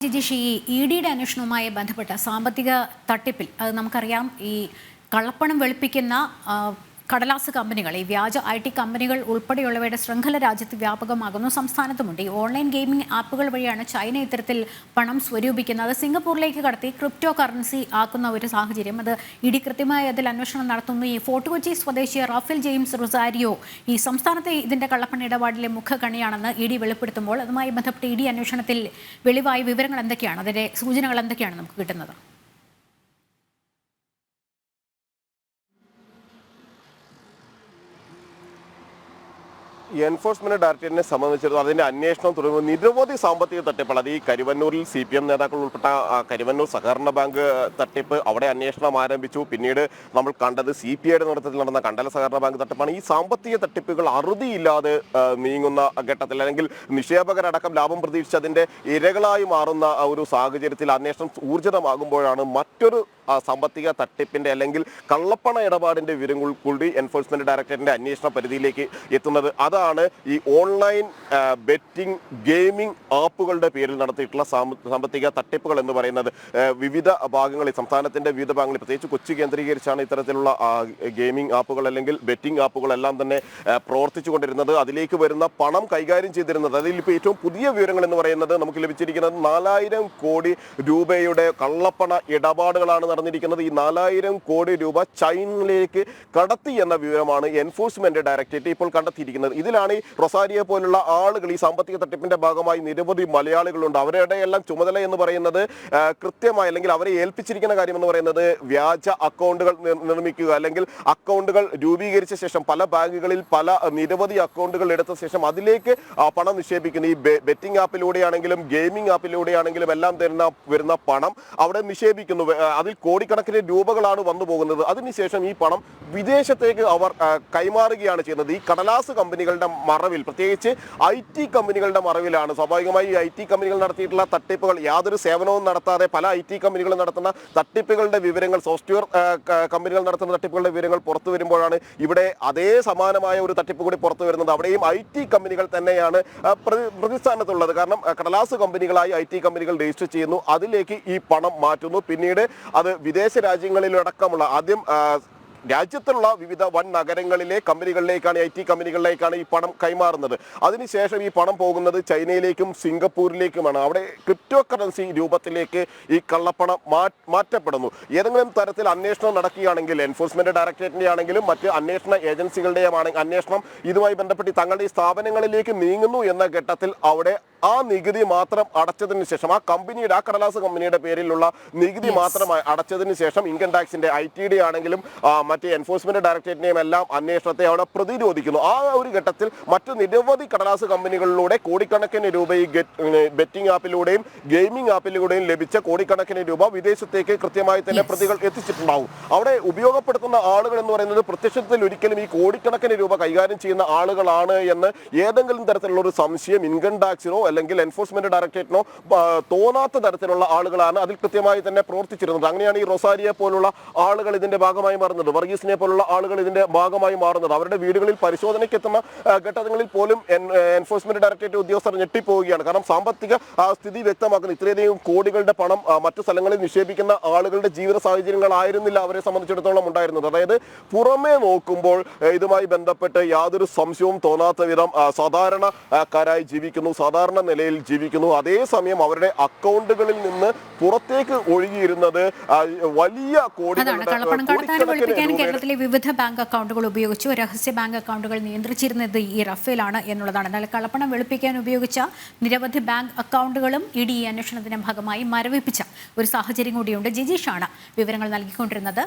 ജിജീഷ്, ഈ ഇഡിയുടെ അന്വേഷണവുമായി ബന്ധപ്പെട്ട സാമ്പത്തിക തട്ടിപ്പിൽ അത് നമുക്കറിയാം, ഈ കള്ളപ്പണം വെളുപ്പിക്കുന്ന കടലാസ് കമ്പനികൾ, ഈ വ്യാജ IT കമ്പനികൾ ഉൾപ്പെടെയുള്ളവയുടെ ശൃംഖല രാജ്യത്ത് വ്യാപകമാകുന്നു. സംസ്ഥാനത്തുമുണ്ട്. ഈ ഓൺലൈൻ ഗെയിമിംഗ് ആപ്പുകൾ വഴിയാണ് ചൈന ഇത്തരത്തിൽ പണം സ്വരൂപിക്കുന്നത്. സിംഗപ്പൂരിലേക്ക് കടത്തി ക്രിപ്റ്റോ കറൻസി ആക്കുന്ന ഒരു സാഹചര്യം. അത് ഇഡി കൃത്യമായി അതിൽ അന്വേഷണം നടത്തുന്നു. ഈ ഫോർട്ട് കൊച്ചി സ്വദേശി റാഫേൽ ജെയിംസ് റൊസാരിയോ ഈ സംസ്ഥാനത്തെ ഇതിന്റെ കള്ളപ്പണ ഇടപാടിലെ മുഖകണിയാണെന്ന് ഇഡി വെളിപ്പെടുത്തുമ്പോൾ അതുമായി ബന്ധപ്പെട്ട് ഇഡി അന്വേഷണത്തിൽ വെളിവായ വിവരങ്ങൾ എന്തൊക്കെയാണ്, അതിന്റെ സൂചനകൾ എന്തൊക്കെയാണ് നമുക്ക് കിട്ടുന്നത്? എൻഫോഴ്സ്മെന്റ് ഡയറക്ടറേറ്റിനെ സംബന്ധിച്ചിടത്തോളം അതിന്റെ അന്വേഷണം തുടങ്ങുമ്പോൾ നിരവധി സാമ്പത്തിക തട്ടിപ്പുകൾ, അത് ഈ കരുവന്നൂരിൽ CPM നേതാക്കൾ ഉൾപ്പെട്ട കരുവന്നൂർ സഹകരണ ബാങ്ക് തട്ടിപ്പ്, അവിടെ അന്വേഷണം ആരംഭിച്ചു. പിന്നീട് നമ്മൾ കണ്ടത് CPIയുടെ നേതൃത്വത്തിൽ നടന്ന കണ്ടല സഹകരണ ബാങ്ക് തട്ടിപ്പാണ്. ഈ സാമ്പത്തിക തട്ടിപ്പുകൾ അറുതിയില്ലാതെ നീങ്ങുന്ന ഘട്ടത്തിൽ, അല്ലെങ്കിൽ നിക്ഷേപകരടക്കം ലാഭം പ്രതീക്ഷിച്ച് അതിന്റെ ഇരകളായി മാറുന്ന ഒരു സാഹചര്യത്തിൽ അന്വേഷണം ഊർജിതമാകുമ്പോഴാണ് മറ്റൊരു സാമ്പത്തിക തട്ടിപ്പിന്റെ അല്ലെങ്കിൽ കള്ളപ്പണ ഇടപാടിന്റെ വിവരങ്ങൾ കൂടി എൻഫോഴ്സ്മെന്റ് ഡയറക്ടറേറ്റിന്റെ അന്വേഷണ പരിധിയിലേക്ക് എത്തുന്നത്. അതാണ് ഈ ഓൺലൈൻ ബെറ്റിംഗ് ഗെയിമിംഗ് ആപ്പുകളുടെ പേരിൽ നടത്തിയിട്ടുള്ള സാമ്പത്തിക തട്ടിപ്പുകൾ എന്ന് പറയുന്നത്. വിവിധ ഭാഗങ്ങളിൽ, സംസ്ഥാനത്തിന്റെ വിവിധ ഭാഗങ്ങളിൽ, പ്രത്യേകിച്ച് കൊച്ചി കേന്ദ്രീകരിച്ചാണ് ഇത്തരത്തിലുള്ള ഗെയിമിംഗ് ആപ്പുകൾ അല്ലെങ്കിൽ ബെറ്റിംഗ് ആപ്പുകളെല്ലാം തന്നെ പ്രവർത്തിച്ചു കൊണ്ടിരുന്നത്. അതിലേക്ക് വരുന്ന പണം കൈകാര്യം ചെയ്തിരുന്നത്, അതിൽ ഇപ്പോൾ ഏറ്റവും പുതിയ വിവരങ്ങൾ എന്ന് പറയുന്നത് നമുക്ക് ലഭിച്ചിരിക്കുന്നത് 4000 കോടി രൂപയുടെ കള്ളപ്പണ ഇടപാടുകളാണ് നടന്നിരിക്കുന്നത്. ഈ 4000 കോടി രൂപ ചൈനയിലേക്ക് കടത്തി എന്ന വിവരമാണ് എൻഫോഴ്സ്മെന്റ് ഡയറക്ടറേറ്റ് ഇപ്പോൾ കണ്ടെത്തിയിരിക്കുന്നത്. ഇതിലാണ് ഈ റൊസാരിയോ പോലുള്ള ആളുകൾ, ഈ സാമ്പത്തിക തട്ടിപ്പിന്റെ ഭാഗമായി നിരവധി മലയാളികളുണ്ട്. അവരുടെ എല്ലാം ചുമതല എന്ന് പറയുന്നത് കൃത്യമായി, അല്ലെങ്കിൽ അവരെ ഏൽപ്പിച്ചിരിക്കുന്ന കാര്യം എന്ന് പറയുന്നത് വ്യാജ അക്കൗണ്ടുകൾ നിർമ്മിക്കുക, അല്ലെങ്കിൽ അക്കൗണ്ടുകൾ രൂപീകരിച്ച ശേഷം പല ബാങ്കുകളിൽ നിരവധി അക്കൗണ്ടുകൾ എടുത്ത ശേഷം അതിലേക്ക് പണം നിക്ഷേപിക്കുന്നു. ഈ ബെറ്റിംഗ് ആപ്പിലൂടെയാണെങ്കിലും ഗെയിമിംഗ് ആപ്പിലൂടെയാണെങ്കിലും എല്ലാം വരുന്ന പണം അവിടെ നിക്ഷേപിക്കുന്നു. അതിൽ കോടിക്കണക്കിന് രൂപകളാണ് വന്നു പോകുന്നത്. അതിനുശേഷം ഈ പണം വിദേശത്തേക്ക് അവർ കൈമാറുകയാണ് ചെയ്യുന്നത്. ഈ കടലാസ് കമ്പനികളുടെ മറവിൽ, പ്രത്യേകിച്ച് IT കമ്പനികളുടെ മറവിലാണ്. സ്വാഭാവികമായി ഈ IT കമ്പനികൾ നടത്തിയിട്ടുള്ള തട്ടിപ്പുകൾ യാതൊരു സേവനവും നടത്താതെ പല IT കമ്പനികൾ നടത്തുന്ന തട്ടിപ്പുകളുടെ വിവരങ്ങൾ, സോഫ്റ്റ്വെയർ കമ്പനികൾ നടത്തുന്ന തട്ടിപ്പുകളുടെ വിവരങ്ങൾ പുറത്തു വരുമ്പോഴാണ് ഇവിടെ അതേ സമാനമായ ഒരു തട്ടിപ്പ് കൂടി പുറത്തു വരുന്നത്. അവിടെയും IT കമ്പനികൾ തന്നെയാണ് പ്രതിസ്ഥാനത്തുള്ളത്. കാരണം കടലാസ് കമ്പനികളായി IT കമ്പനികൾ രജിസ്റ്റർ ചെയ്യുന്നു, അതിലേക്ക് ഈ പണം മാറ്റുന്നു. പിന്നീട് അത് വിദേശ രാജ്യങ്ങളിലടക്കമുള്ള, ആദ്യം രാജ്യത്തുള്ള വിവിധ വൻ നഗരങ്ങളിലെ കമ്പനികളിലേക്കാണ്, IT കമ്പനികളിലേക്കാണ് ഈ പണം കൈമാറുന്നത്. അതിനുശേഷം ഈ പണം പോകുന്നത് ചൈനയിലേക്കും സിംഗപ്പൂരിലേക്കുമാണ്. അവിടെ ക്രിപ്റ്റോ കറൻസി രൂപത്തിലേക്ക് ഈ കള്ളപ്പണം മാറ്റപ്പെടുന്നു. ഏതെങ്കിലും തരത്തിൽ അന്വേഷണം നടക്കുകയാണെങ്കിൽ, എൻഫോഴ്സ്മെന്റ് ഡയറക്ടറേറ്റിന്റെ ആണെങ്കിലും മറ്റ് അന്വേഷണ ഏജൻസികളുടെയും അന്വേഷണം ഇതുമായി ബന്ധപ്പെട്ട് തങ്ങളുടെ ഈ സ്ഥാപനങ്ങളിലേക്ക് നീങ്ങുന്നു എന്ന ഘട്ടത്തിൽ അവിടെ ആ നികുതി മാത്രം അടച്ചതിന് ശേഷം, ആ കടലാസ് കമ്പനിയുടെ പേരിലുള്ള നികുതി മാത്രം അടച്ചതിന് ശേഷം ഇൻകം ടാക്സിന്റെ, IT ആണെങ്കിലും മറ്റ് എൻഫോഴ്സ്മെന്റ് ഡയറക്ടറേറ്റിനെയും എല്ലാം അന്വേഷണത്തെ അവിടെ പ്രതിരോധിക്കുന്നു. ആ ഒരു ഘട്ടത്തിൽ മറ്റു നിരവധി കടലാസ് കമ്പനികളിലൂടെ കോടിക്കണക്കിന് രൂപ ഈ ബെറ്റിംഗ് ആപ്പിലൂടെയും ഗെയിമിംഗ് ആപ്പിലൂടെയും ലഭിച്ച കോടിക്കണക്കിന് രൂപ വിദേശത്തേക്ക് കൃത്യമായി തന്നെ പ്രതികൾ എത്തിച്ചിട്ടുണ്ടാവും. അവിടെ ഉപയോഗപ്പെടുത്തുന്ന ആളുകൾ എന്ന് പറയുന്നത് പ്രത്യക്ഷത്തിൽ ഒരിക്കലും ഈ കോടിക്കണക്കിന് രൂപ കൈകാര്യം ചെയ്യുന്ന ആളുകളാണ് എന്ന് ഏതെങ്കിലും തരത്തിലുള്ള ഒരു സംശയം ഇൻകം ടാക്സിനോ അല്ലെങ്കിൽ എൻഫോഴ്സ്മെന്റ് ഡയറക്ടറേറ്റിനോ തോന്നാത്ത തരത്തിലുള്ള ആളുകളാണ് അതിൽ കൃത്യമായി തന്നെ പ്രവർത്തിച്ചിരുന്നത്. അങ്ങനെയാണ് ഈ റൊസാരിയോ പോലുള്ള ആളുകൾ ഇതിന്റെ ഭാഗമായി മാറുന്നത്, വർഗീസിനെ പോലുള്ള ആളുകൾ ഇതിന്റെ ഭാഗമായി മാറുന്നത്. അവരുടെ വീടുകളിൽ പരിശോധനയ്ക്ക് എത്തുന്ന ഘട്ടങ്ങളിൽ പോലും എൻഫോഴ്സ്മെന്റ് ഡയറക്ടറേറ്റ് ഉദ്യോഗസ്ഥർ ഞെട്ടിപ്പോവുകയാണ്. കാരണം സാമ്പത്തിക സ്ഥിതി വ്യക്തമാക്കുന്ന ഇത്രയധികം കോടികളുടെ പണം മറ്റു സ്ഥലങ്ങളിൽ നിക്ഷേപിക്കുന്ന ആളുകളുടെ ജീവിത സാഹചര്യങ്ങളായിരുന്നില്ല അവരെ സംബന്ധിച്ചിടത്തോളം ഉണ്ടായിരുന്നത്. അതായത് പുറമേ നോക്കുമ്പോൾ ഇതുമായി ബന്ധപ്പെട്ട് യാതൊരു സംശയവും തോന്നാത്ത വിധം സാധാരണക്കാരായി ജീവിക്കുന്നു, സാധാരണ നിലയിൽ ജീവിക്കുന്നു. അതേസമയം അവരുടെ അക്കൗണ്ടുകളിൽ നിന്ന് പുറത്തേക്ക് ഒഴുകിയിരുന്നത് വലിയ കേരളത്തിലെ വിവിധ ബാങ്ക് അക്കൗണ്ടുകൾ ഉപയോഗിച്ചു രഹസ്യ ബാങ്ക് അക്കൗണ്ടുകൾ നിയന്ത്രിച്ചിരുന്നത് ഈ റഫേലാണ് എന്നുള്ളതാണ്. എന്നാൽ കള്ളപ്പണം വെളുപ്പിക്കാൻ ഉപയോഗിച്ച നിരവധി ബാങ്ക് അക്കൗണ്ടുകളും ഇഡി അന്വേഷണത്തിന്റെ ഭാഗമായി മരവിപ്പിച്ച ഒരു സാഹചര്യം കൂടിയുണ്ട്. ജിജീഷാണ് വിവരങ്ങൾ നൽകിക്കൊണ്ടിരുന്നത്.